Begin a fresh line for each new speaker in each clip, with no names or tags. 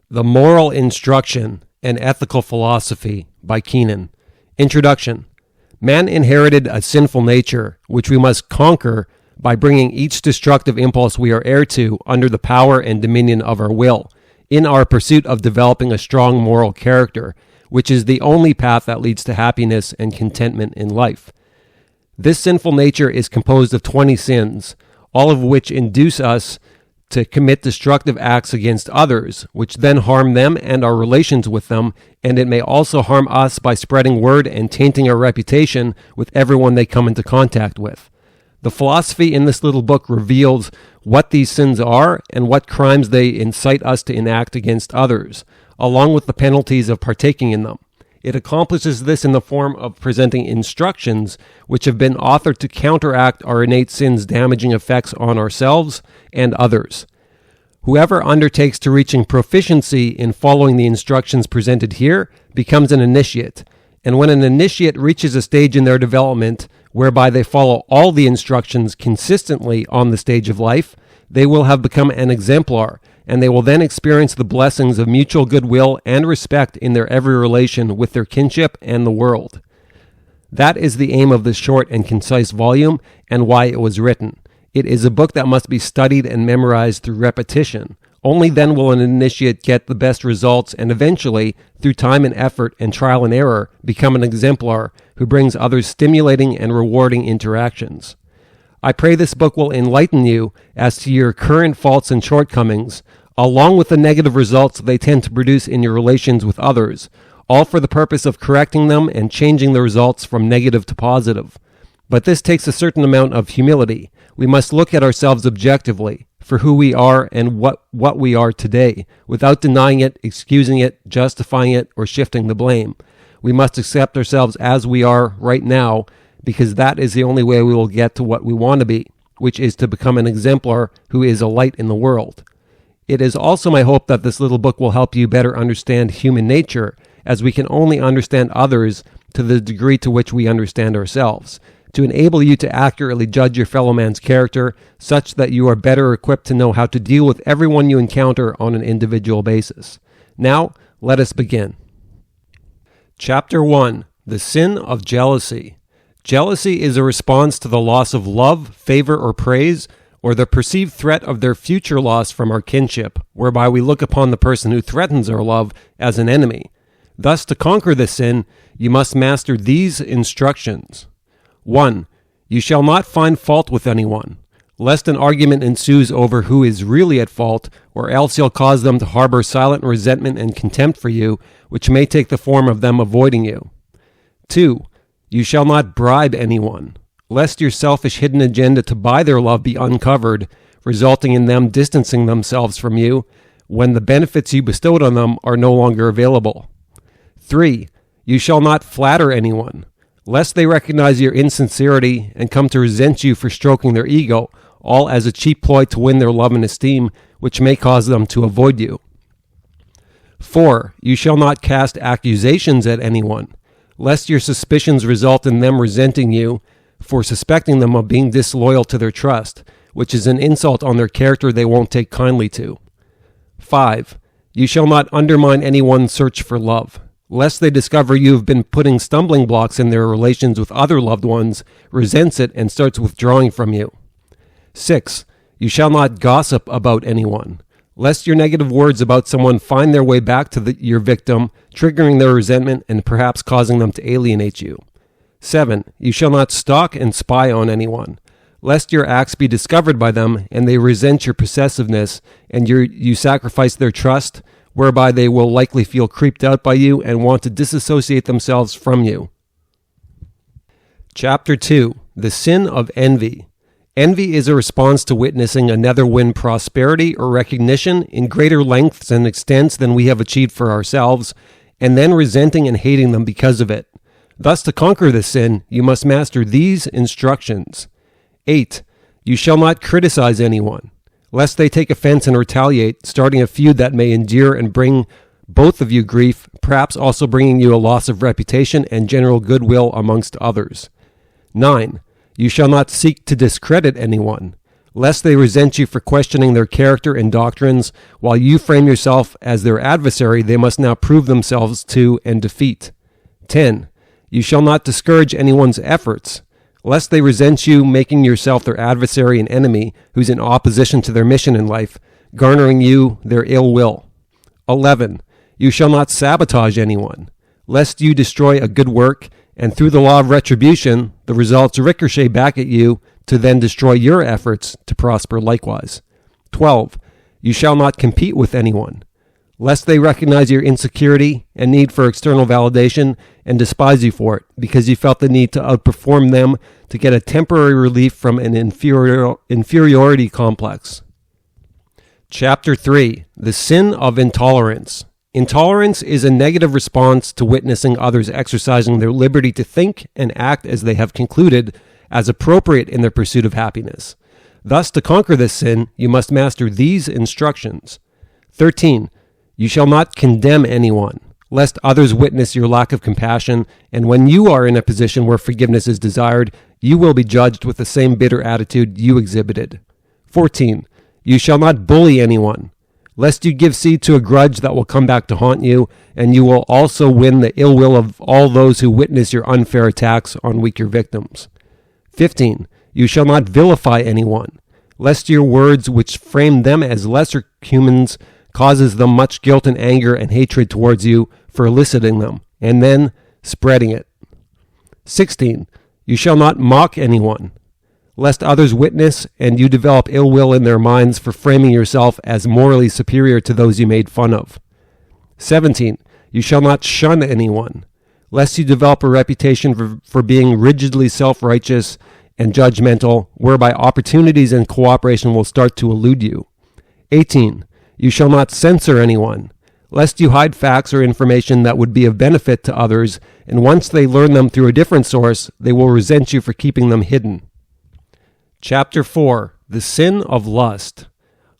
The Moral Instruction and Ethical Philosophy by Keenan. Introduction. Man inherited a sinful nature, which we must conquer by bringing each destructive impulse we are heir to under the power and dominion of our will, in our pursuit of developing a strong moral character, which is the only path that leads to happiness and contentment in life. This sinful nature is composed of 20 sins, all of which induce us to commit destructive acts against others, which then harm them and our relations with them, and it may also harm us by spreading word and tainting our reputation with everyone they come into contact with. The philosophy in this little book reveals what these sins are and what crimes they incite us to enact against others, along with the penalties of partaking in them. It accomplishes this in the form of presenting instructions which have been authored to counteract our innate sins' damaging effects on ourselves and others. Whoever undertakes to reaching proficiency in following the instructions presented here becomes an initiate, and when an initiate reaches a stage in their development whereby they follow all the instructions consistently on the stage of life, they will have become an exemplar, and they will then experience the blessings of mutual goodwill and respect in their every relation with their kinship and the world. That is the aim of this short and concise volume and why it was written. It is a book that must be studied and memorized through repetition. Only then will an initiate get the best results and eventually, through time and effort and trial and error, become an exemplar who brings others stimulating and rewarding interactions. I pray this book will enlighten you as to your current faults and shortcomings, along with the negative results they tend to produce in your relations with others, all for the purpose of correcting them and changing the results from negative to positive. But this takes a certain amount of humility. We must look at ourselves objectively, for who we are and what we are today, without denying it, excusing it, justifying it, or shifting the blame. We must accept ourselves as we are right now, because that is the only way we will get to what we want to be, which is to become an exemplar who is a light in the world. It is also my hope that this little book will help you better understand human nature, as we can only understand others to the degree to which we understand ourselves, to enable you to accurately judge your fellow man's character, such that you are better equipped to know how to deal with everyone you encounter on an individual basis. Now, let us begin. Chapter 1. The Sin of Jealousy. Jealousy is a response to the loss of love, favor, or praise, or the perceived threat of their future loss from our kinship, whereby we look upon the person who threatens our love as an enemy. Thus, to conquer this sin, you must master these instructions. 1. You shall not find fault with anyone, lest an argument ensues over who is really at fault, or else you'll cause them to harbor silent resentment and contempt for you, which may take the form of them avoiding you. 2. You shall not bribe anyone, lest your selfish hidden agenda to buy their love be uncovered, resulting in them distancing themselves from you when the benefits you bestowed on them are no longer available. 3. You shall not flatter anyone, lest they recognize your insincerity and come to resent you for stroking their ego, all as a cheap ploy to win their love and esteem, which may cause them to avoid you. 4. You shall not cast accusations at anyone, lest your suspicions result in them resenting you for suspecting them of being disloyal to their trust, which is an insult on their character they won't take kindly to. 5. You shall not undermine anyone's search for love, lest they discover you have been putting stumbling blocks in their relations with other loved ones, resents it, and starts withdrawing from you. 6. You shall not gossip about anyone, lest your negative words about someone find their way back to your victim, triggering their resentment and perhaps causing them to alienate you. 7. You shall not stalk and spy on anyone, lest your acts be discovered by them and they resent your possessiveness and you sacrifice their trust, whereby they will likely feel creeped out by you and want to disassociate themselves from you. Chapter 2. The Sin of Envy. Envy is a response to witnessing another win prosperity or recognition in greater lengths and extents than we have achieved for ourselves, and then resenting and hating them because of it. Thus, to conquer this sin, you must master these instructions. 8. You shall not criticize anyone, lest they take offense and retaliate, starting a feud that may endure and bring both of you grief, perhaps also bringing you a loss of reputation and general goodwill amongst others. 9. You shall not seek to discredit anyone, lest they resent you for questioning their character and doctrines. While you frame yourself as their adversary, they must now prove themselves to and defeat. 10. You shall not discourage anyone's efforts, lest they resent you, making yourself their adversary and enemy who's in opposition to their mission in life, garnering you their ill will. 11. You shall not sabotage anyone, lest you destroy a good work, and through the law of retribution, the results ricochet back at you to then destroy your efforts to prosper likewise. 12. You shall not compete with anyone, lest they recognize your insecurity and need for external validation and despise you for it, because you felt the need to outperform them to get a temporary relief from an inferiority complex. Chapter 3. The Sin of Intolerance. Intolerance is a negative response to witnessing others exercising their liberty to think and act as they have concluded as appropriate in their pursuit of happiness. Thus, to conquer this sin, you must master these instructions. 13. You shall not condemn anyone, lest others witness your lack of compassion, and when you are in a position where forgiveness is desired, you will be judged with the same bitter attitude you exhibited. 14. You shall not bully anyone, lest you give seed to a grudge that will come back to haunt you, and you will also win the ill will of all those who witness your unfair attacks on weaker victims. 15. You shall not vilify anyone, lest your words which frame them as lesser humans causes them much guilt and anger and hatred towards you for eliciting them, and then spreading it. 16. You shall not mock anyone, lest others witness and you develop ill will in their minds for framing yourself as morally superior to those you made fun of. 17. You shall not shun anyone, lest you develop a reputation for being rigidly self-righteous and judgmental, whereby opportunities and cooperation will start to elude you. 18. You shall not censor anyone, lest you hide facts or information that would be of benefit to others, and once they learn them through a different source, they will resent you for keeping them hidden. Chapter 4. The Sin of Lust.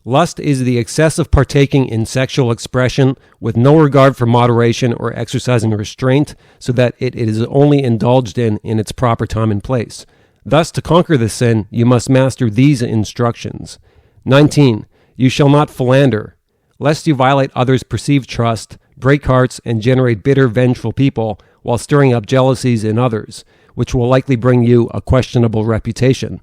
Lust is the excessive partaking in sexual expression with no regard for moderation or exercising restraint, so that it is only indulged in its proper time and place. Thus, to conquer this sin, you must master these instructions. 19. You shall not philander, lest you violate others' perceived trust, break hearts, and generate bitter, vengeful people, while stirring up jealousies in others, which will likely bring you a questionable reputation.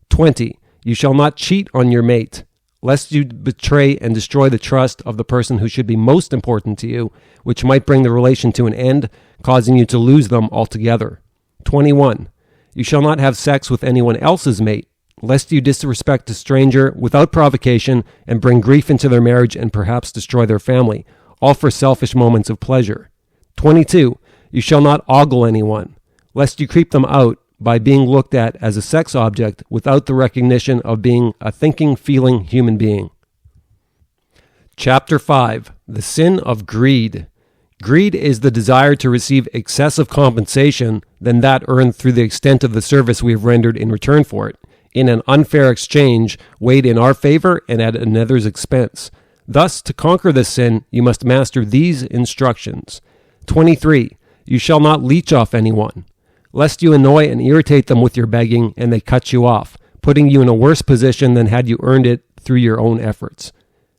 20. You shall not cheat on your mate, lest you betray and destroy the trust of the person who should be most important to you, which might bring the relation to an end, causing you to lose them altogether. 21. You shall not have sex with anyone else's mate, lest you disrespect a stranger without provocation and bring grief into their marriage and perhaps destroy their family, all for selfish moments of pleasure. 22. You shall not ogle anyone, lest you creep them out by being looked at as a sex object without the recognition of being a thinking, feeling human being. Chapter 5. The Sin of Greed. Greed is the desire to receive excessive compensation than that earned through the extent of the service we have rendered in return for it, in an unfair exchange weighed in our favor and at another's expense. Thus, to conquer this sin, you must master these instructions. 23. You shall not leech off anyone, lest you annoy and irritate them with your begging and they cut you off, putting you in a worse position than had you earned it through your own efforts.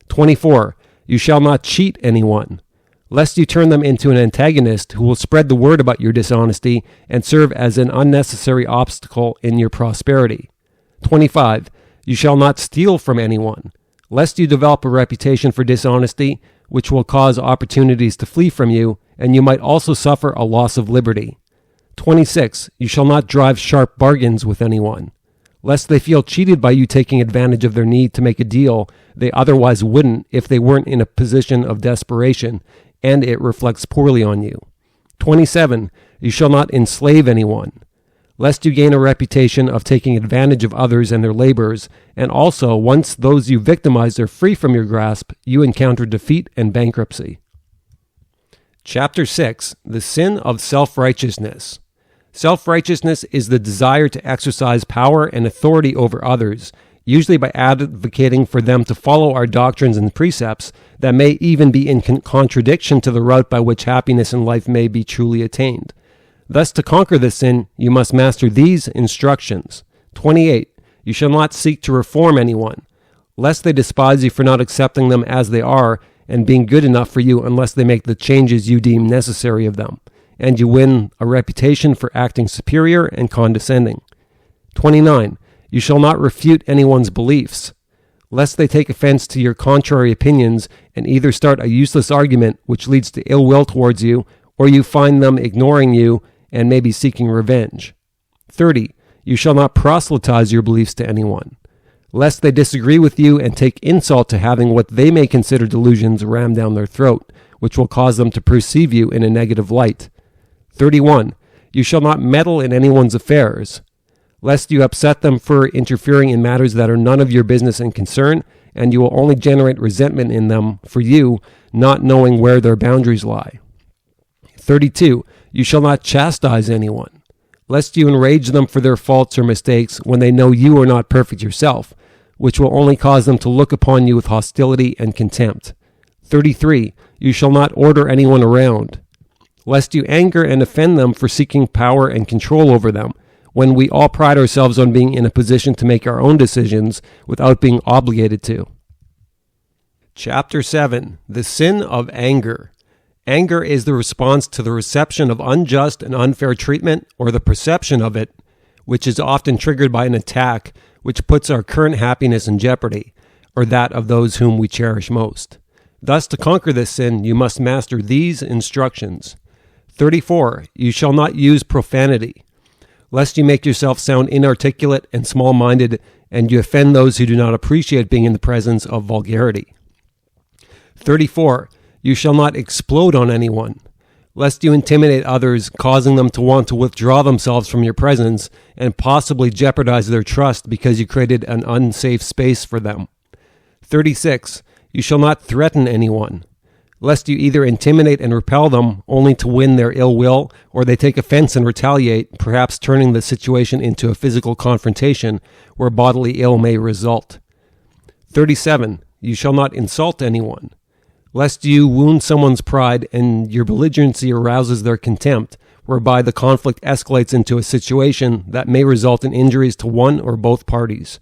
24. You shall not cheat anyone, lest you turn them into an antagonist who will spread the word about your dishonesty and serve as an unnecessary obstacle in your prosperity. 25. You shall not steal from anyone, lest you develop a reputation for dishonesty, which will cause opportunities to flee from you, and you might also suffer a loss of liberty. 26. You shall not drive sharp bargains with anyone, lest they feel cheated by you taking advantage of their need to make a deal they otherwise wouldn't if they weren't in a position of desperation, and it reflects poorly on you. 27. You shall not enslave anyone, lest you gain a reputation of taking advantage of others and their labors, and also, once those you victimized are free from your grasp, you encounter defeat and bankruptcy. Chapter 6. The Sin of Self-Righteousness. Self-righteousness is the desire to exercise power and authority over others, usually by advocating for them to follow our doctrines and precepts that may even be in contradiction to the route by which happiness in life may be truly attained. Thus, to conquer this sin, you must master these instructions. 28. You shall not seek to reform anyone, lest they despise you for not accepting them as they are and being good enough for you unless they make the changes you deem necessary of them, and you win a reputation for acting superior and condescending. 29. You shall not refute anyone's beliefs, lest they take offense to your contrary opinions and either start a useless argument which leads to ill will towards you, or you find them ignoring you and maybe seeking revenge. 30. You shall not proselytize your beliefs to anyone, lest they disagree with you and take insult to having what they may consider delusions rammed down their throat, which will cause them to perceive you in a negative light. 31. You shall not meddle in anyone's affairs, lest you upset them for interfering in matters that are none of your business and concern, and you will only generate resentment in them for you not knowing where their boundaries lie. 32. You shall not chastise anyone, lest you enrage them for their faults or mistakes when they know you are not perfect yourself, which will only cause them to look upon you with hostility and contempt. 33. You shall not order anyone around, lest you anger and offend them for seeking power and control over them, when we all pride ourselves on being in a position to make our own decisions without being obligated to. Chapter 7. The Sin of Anger. Anger is the response to the reception of unjust and unfair treatment, or the perception of it, which is often triggered by an attack which puts our current happiness in jeopardy, or that of those whom we cherish most. Thus, to conquer this sin, you must master these instructions. 34. You shall not use profanity, lest you make yourself sound inarticulate and small-minded, and you offend those who do not appreciate being in the presence of vulgarity. 34. You shall not explode on anyone, lest you intimidate others, causing them to want to withdraw themselves from your presence and possibly jeopardize their trust because you created an unsafe space for them. 36. You shall not threaten anyone, lest you either intimidate and repel them only to win their ill will, or they take offense and retaliate, perhaps turning the situation into a physical confrontation where bodily ill may result. 37. You shall not insult anyone, lest you wound someone's pride and your belligerency arouses their contempt, whereby the conflict escalates into a situation that may result in injuries to one or both parties.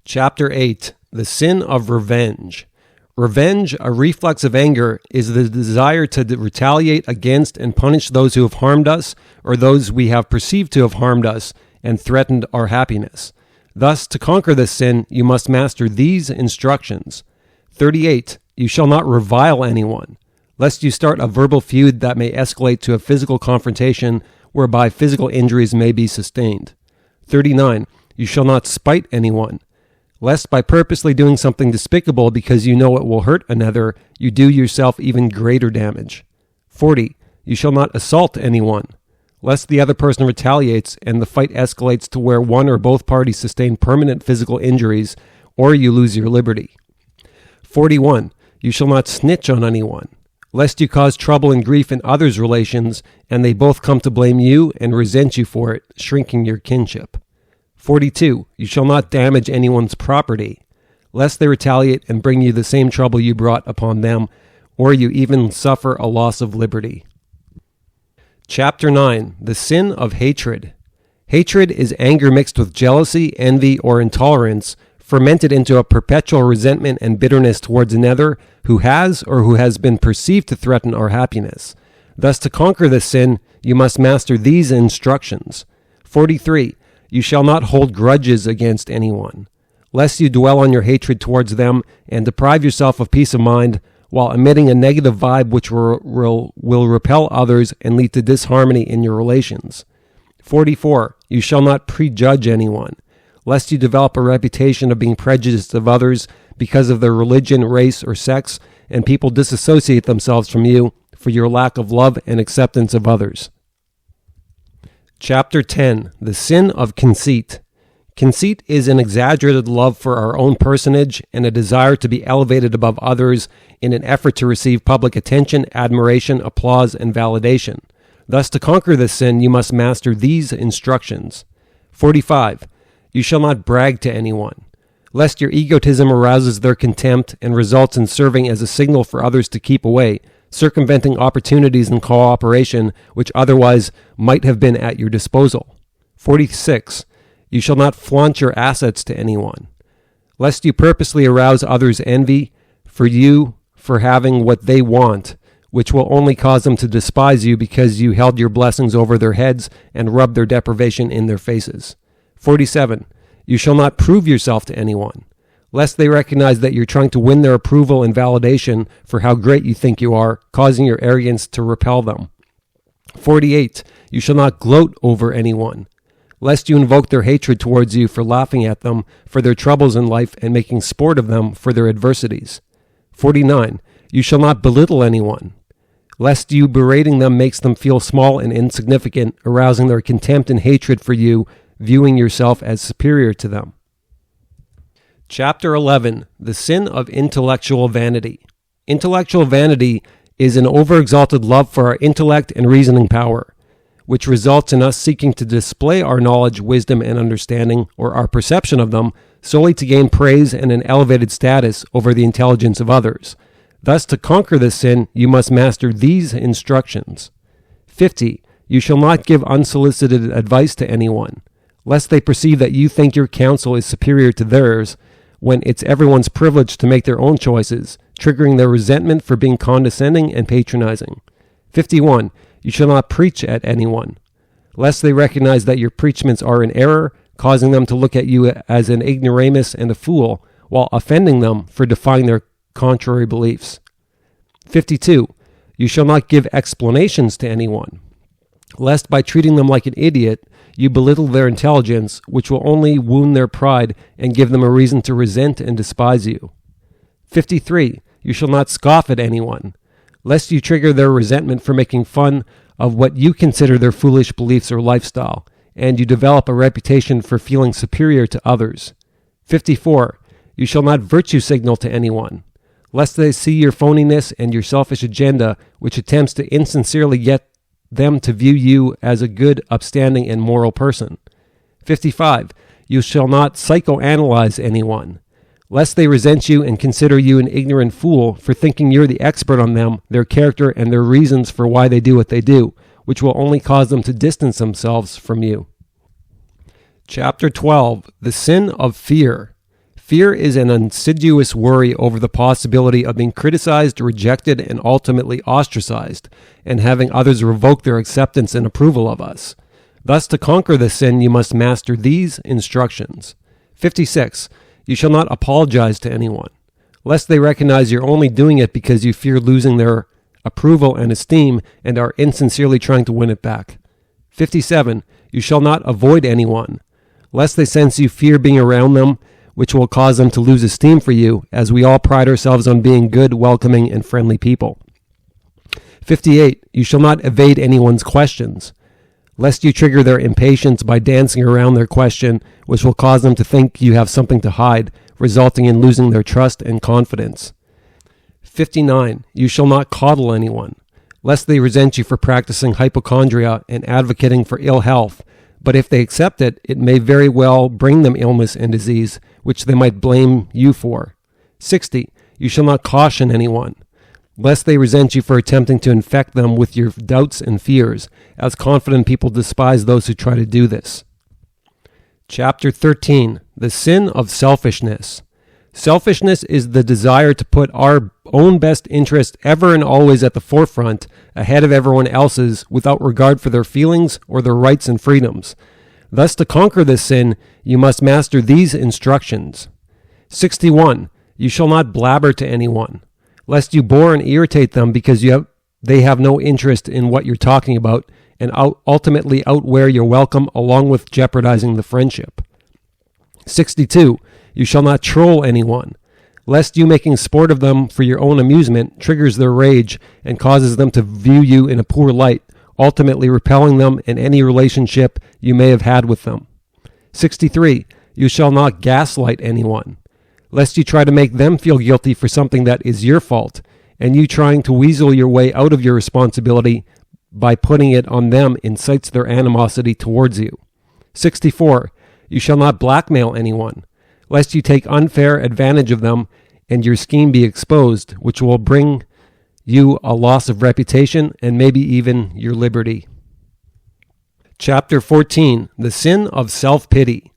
Chapter 8. The Sin of Revenge. Revenge, a reflex of anger, is the desire to retaliate against and punish those who have harmed us or those we have perceived to have harmed us and threatened our happiness. Thus, to conquer this sin, you must master these instructions. 38. You shall not revile anyone, lest you start a verbal feud that may escalate to a physical confrontation whereby physical injuries may be sustained. 39. You shall not spite anyone, lest by purposely doing something despicable because you know it will hurt another, you do yourself even greater damage. 40. You shall not assault anyone, lest the other person retaliates and the fight escalates to where one or both parties sustain permanent physical injuries or you lose your liberty. 41. You shall not snitch on anyone, lest you cause trouble and grief in others' relations and they both come to blame you and resent you for it, shrinking your kinship. 42. You shall not damage anyone's property, lest they retaliate and bring you the same trouble you brought upon them, or you even suffer a loss of liberty. Chapter 9. The Sin of Hatred. Hatred is anger mixed with jealousy, envy, or intolerance, fermented into a perpetual resentment and bitterness towards another who has or who has been perceived to threaten our happiness. Thus, to conquer this sin, you must master these instructions. 43. You shall not hold grudges against anyone, lest you dwell on your hatred towards them and deprive yourself of peace of mind while emitting a negative vibe which will repel others and lead to disharmony in your relations. 44. You shall not prejudge anyone, lest you develop a reputation of being prejudiced of others because of their religion, race, or sex, and people disassociate themselves from you for your lack of love and acceptance of others. Chapter 10. The Sin of Conceit. Conceit is an exaggerated love for our own personage and a desire to be elevated above others in an effort to receive public attention, admiration, applause, and validation. Thus, to conquer this sin, you must master these instructions. 45. You shall not brag to anyone, lest your egotism arouses their contempt and results in serving as a signal for others to keep away, circumventing opportunities and cooperation which otherwise might have been at your disposal. 46. You shall not flaunt your assets to anyone, lest you purposely arouse others' envy for having what they want, which will only cause them to despise you because you held your blessings over their heads and rubbed their deprivation in their faces. 47. You shall not prove yourself to anyone, lest they recognize that you're trying to win their approval and validation for how great you think you are, causing your arrogance to repel them. 48. You shall not gloat over anyone, lest you invoke their hatred towards you for laughing at them for their troubles in life and making sport of them for their adversities. 49. You shall not belittle anyone, lest you berating them makes them feel small and insignificant, arousing their contempt and hatred for you, viewing yourself as superior to them. Chapter 11. The Sin of Intellectual Vanity. Intellectual vanity is an overexalted love for our intellect and reasoning power, which results in us seeking to display our knowledge, wisdom, and understanding, or our perception of them, solely to gain praise and an elevated status over the intelligence of others. Thus, to conquer this sin, you must master these instructions. 50. You shall not give unsolicited advice to anyone, lest they perceive that you think your counsel is superior to theirs, when it's everyone's privilege to make their own choices, triggering their resentment for being condescending and patronizing. 51. You shall not preach at anyone, lest they recognize that your preachments are in error, causing them to look at you as an ignoramus and a fool, while offending them for defying their contrary beliefs. 52. You shall not give explanations to anyone, lest by treating them like an idiot, you belittle their intelligence, which will only wound their pride and give them a reason to resent and despise you. 53. You shall not scoff at anyone, lest you trigger their resentment for making fun of what you consider their foolish beliefs or lifestyle, and you develop a reputation for feeling superior to others. 54. You shall not virtue signal to anyone, lest they see your phoniness and your selfish agenda, which attempts to insincerely get them to view you as a good, upstanding, and moral person. 55. You shall not psychoanalyze anyone, lest they resent you and consider you an ignorant fool for thinking you're the expert on them, their character, and their reasons for why they do what they do, which will only cause them to distance themselves from you. Chapter 12. The Sin of Fear. Fear is an insidious worry over the possibility of being criticized, rejected, and ultimately ostracized, and having others revoke their acceptance and approval of us. Thus, to conquer this sin, you must master these instructions. 56. You shall not apologize to anyone, lest they recognize you're only doing it because you fear losing their approval and esteem and are insincerely trying to win it back. 57. You shall not avoid anyone, lest they sense you fear being around them, which will cause them to lose esteem for you, as we all pride ourselves on being good, welcoming, and friendly people. 58. You shall not evade anyone's questions, lest you trigger their impatience by dancing around their question, which will cause them to think you have something to hide, resulting in losing their trust and confidence. 59. You shall not coddle anyone, lest they resent you for practicing hypochondria and advocating for ill health, but if they accept it, it may very well bring them illness and disease, which they might blame you for. 60. You shall not caution anyone, lest they resent you for attempting to infect them with your doubts and fears, as confident people despise those who try to do this. Chapter 13. The Sin of Selfishness. Selfishness is the desire to put our own best interest ever and always at the forefront, ahead of everyone else's, without regard for their feelings or their rights and freedoms. Thus, to conquer this sin, you must master these instructions. 61. You shall not blabber to anyone, lest you bore and irritate them because they have no interest in what you're talking about, and ultimately outwear your welcome along with jeopardizing the friendship. 62. You shall not troll anyone, lest you making sport of them for your own amusement triggers their rage and causes them to view you in a poor light, ultimately repelling them in any relationship you may have had with them. 63. You shall not gaslight anyone, lest you try to make them feel guilty for something that is your fault, and you trying to weasel your way out of your responsibility by putting it on them incites their animosity towards you. 64. You shall not blackmail anyone, lest you take unfair advantage of them and your scheme be exposed, which will bring you a loss of reputation and maybe even your liberty. Chapter 14. The Sin of Self-Pity.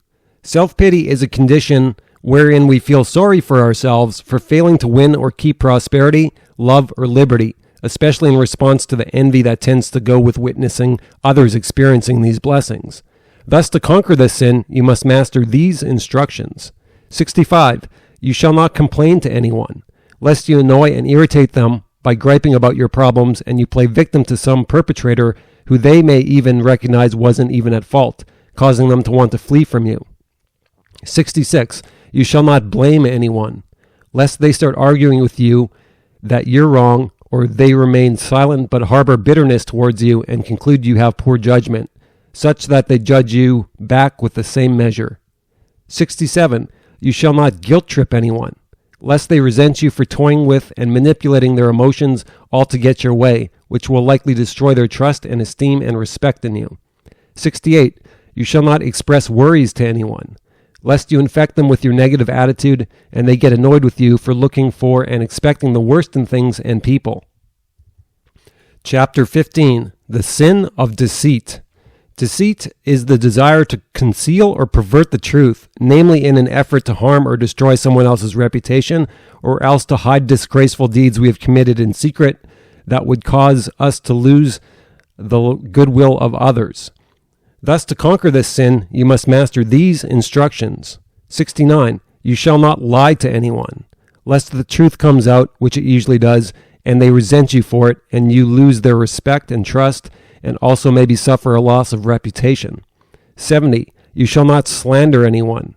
Self-pity is a condition wherein we feel sorry for ourselves for failing to win or keep prosperity, love, or liberty, especially in response to the envy that tends to go with witnessing others experiencing these blessings. Thus, to conquer this sin, you must master these instructions. 65. You shall not complain to anyone, lest you annoy and irritate them by griping about your problems and you play victim to some perpetrator who they may even recognize wasn't even at fault, causing them to want to flee from you. 66. You shall not blame anyone, lest they start arguing with you that you're wrong, or they remain silent but harbor bitterness towards you and conclude you have poor judgment, such that they judge you back with the same measure. 67. You shall not guilt trip anyone, lest they resent you for toying with and manipulating their emotions all to get your way, which will likely destroy their trust and esteem and respect in you. 68. You shall not express worries to anyone, lest you infect them with your negative attitude and they get annoyed with you for looking for and expecting the worst in things and people. Chapter 15. The Sin of Deceit. Deceit is the desire to conceal or pervert the truth, namely in an effort to harm or destroy someone else's reputation, or else to hide disgraceful deeds we have committed in secret that would cause us to lose the goodwill of others. Thus, to conquer this sin, you must master these instructions. 69. You shall not lie to anyone, lest the truth comes out, which it usually does, and they resent you for it, and you lose their respect and trust, and also maybe suffer a loss of reputation. 70. You shall not slander anyone,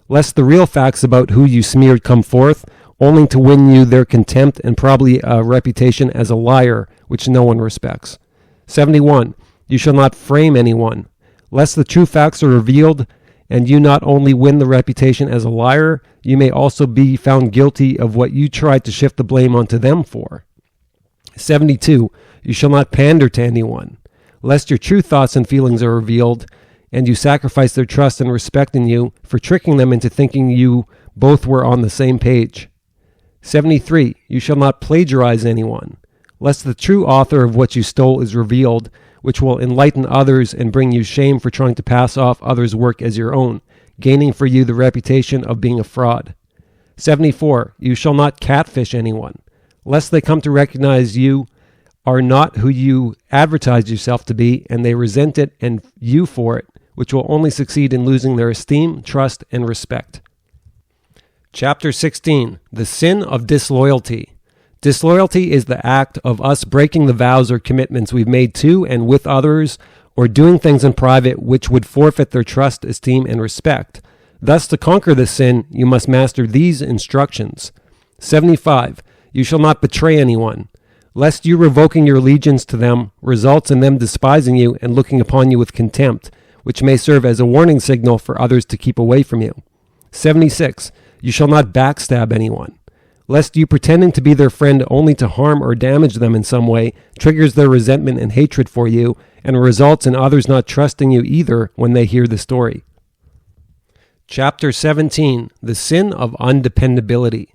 lest the real facts about who you smeared come forth, only to win you their contempt and probably a reputation as a liar, which no one respects. 71. You shall not frame anyone, lest the true facts are revealed, and you not only win the reputation as a liar, you may also be found guilty of what you tried to shift the blame onto them for. 72. You shall not pander to anyone, lest your true thoughts and feelings are revealed, and you sacrifice their trust and respect in you for tricking them into thinking you both were on the same page. 73. You shall not plagiarize anyone, lest the true author of what you stole is revealed, which will enlighten others and bring you shame for trying to pass off others' work as your own, gaining for you the reputation of being a fraud. 74. You shall not catfish anyone, lest they come to recognize you are not who you advertise yourself to be, and they resent it and you for it, which will only succeed in losing their esteem, trust, and respect. Chapter 16. The Sin of Disloyalty. Disloyalty is the act of us breaking the vows or commitments we've made to and with others, or doing things in private which would forfeit their trust, esteem, and respect. Thus, to conquer this sin, you must master these instructions. 75. You shall not betray anyone, lest you revoking your allegiance to them results in them despising you and looking upon you with contempt, which may serve as a warning signal for others to keep away from you. 76. You shall not backstab anyone, lest you pretending to be their friend only to harm or damage them in some way triggers their resentment and hatred for you and results in others not trusting you either when they hear the story. Chapter 17. The Sin of Undependability.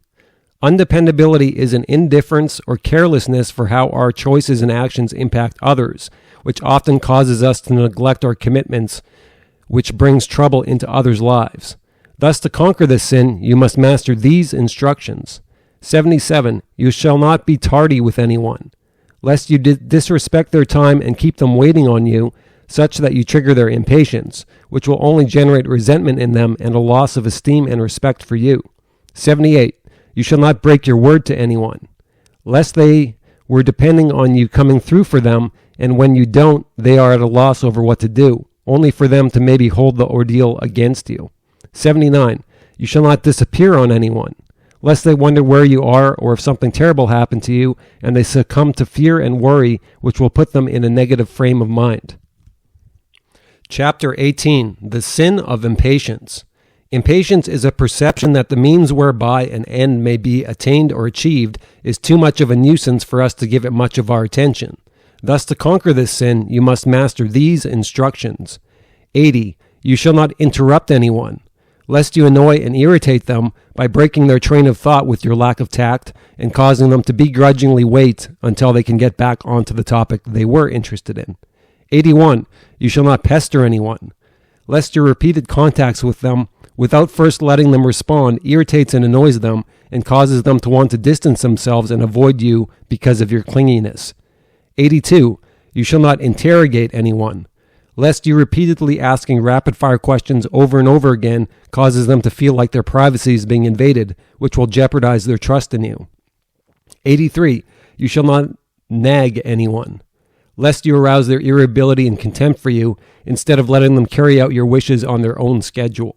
Undependability is an indifference or carelessness for how our choices and actions impact others, which often causes us to neglect our commitments, which brings trouble into others' lives. Thus, to conquer this sin, you must master these instructions. 77. You shall not be tardy with anyone, lest you disrespect their time and keep them waiting on you, such that you trigger their impatience, which will only generate resentment in them and a loss of esteem and respect for you. 78. You shall not break your word to anyone, lest they were depending on you coming through for them, and when you don't, they are at a loss over what to do, only for them to maybe hold the ordeal against you. 79. You shall not disappear on anyone, lest they wonder where you are or if something terrible happened to you, and they succumb to fear and worry, which will put them in a negative frame of mind. Chapter 18. The Sin of Impatience. Impatience is a perception that the means whereby an end may be attained or achieved is too much of a nuisance for us to give it much of our attention. Thus, to conquer this sin, you must master these instructions. 80. You shall not interrupt anyone, lest you annoy and irritate them by breaking their train of thought with your lack of tact and causing them to begrudgingly wait until they can get back onto the topic they were interested in. 81. You shall not pester anyone, lest your repeated contacts with them, without first letting them respond, irritates and annoys them and causes them to want to distance themselves and avoid you because of your clinginess. 82. You shall not interrogate anyone, lest you repeatedly asking rapid-fire questions over and over again causes them to feel like their privacy is being invaded, which will jeopardize their trust in you. 83. You shall not nag anyone, lest you arouse their irritability and contempt for you instead of letting them carry out your wishes on their own schedule.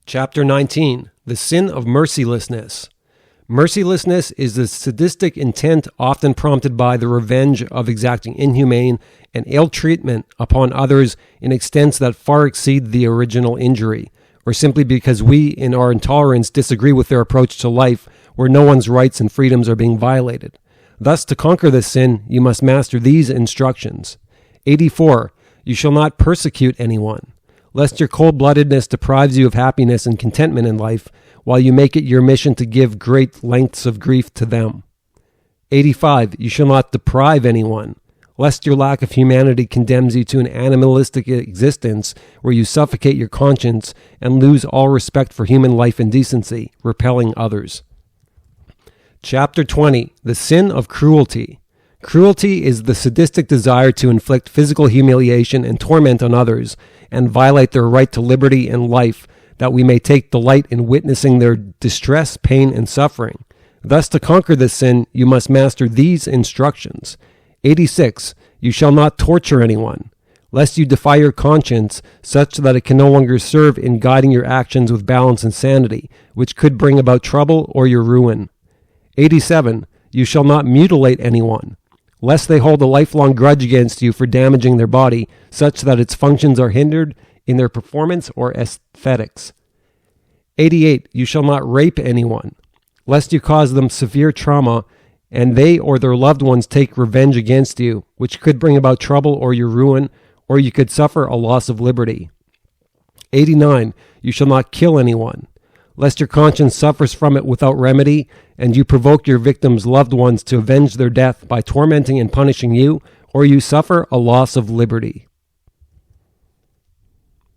Chapter 19. The Sin of Mercilessness. Mercilessness is the sadistic intent often prompted by the revenge of exacting inhumane and ill treatment upon others in extents that far exceed the original injury, or simply because we, in our intolerance, disagree with their approach to life where no one's rights and freedoms are being violated. Thus, to conquer this sin, you must master these instructions. 84. You shall not persecute anyone, lest your cold-bloodedness deprives you of happiness and contentment in life, while you make it your mission to give great lengths of grief to them. 85. You shall not deprive anyone, lest your lack of humanity condemns you to an animalistic existence where you suffocate your conscience and lose all respect for human life and decency, repelling others. Chapter 20. The Sin of Cruelty. Cruelty is the sadistic desire to inflict physical humiliation and torment on others and violate their right to liberty and life, that we may take delight in witnessing their distress, pain, and suffering. Thus, to conquer this sin, you must master these instructions. 86. You shall not torture anyone, lest you defy your conscience such that it can no longer serve in guiding your actions with balance and sanity, which could bring about trouble or your ruin. 87. You shall not mutilate anyone, lest they hold a lifelong grudge against you for damaging their body, such that its functions are hindered in their performance or aesthetics. 88. You shall not rape anyone, lest you cause them severe trauma and they or their loved ones take revenge against you, which could bring about trouble or your ruin, or you could suffer a loss of liberty. 89. You shall not kill anyone, lest your conscience suffers from it without remedy, and you provoke your victims' loved ones to avenge their death by tormenting and punishing you, or you suffer a loss of liberty.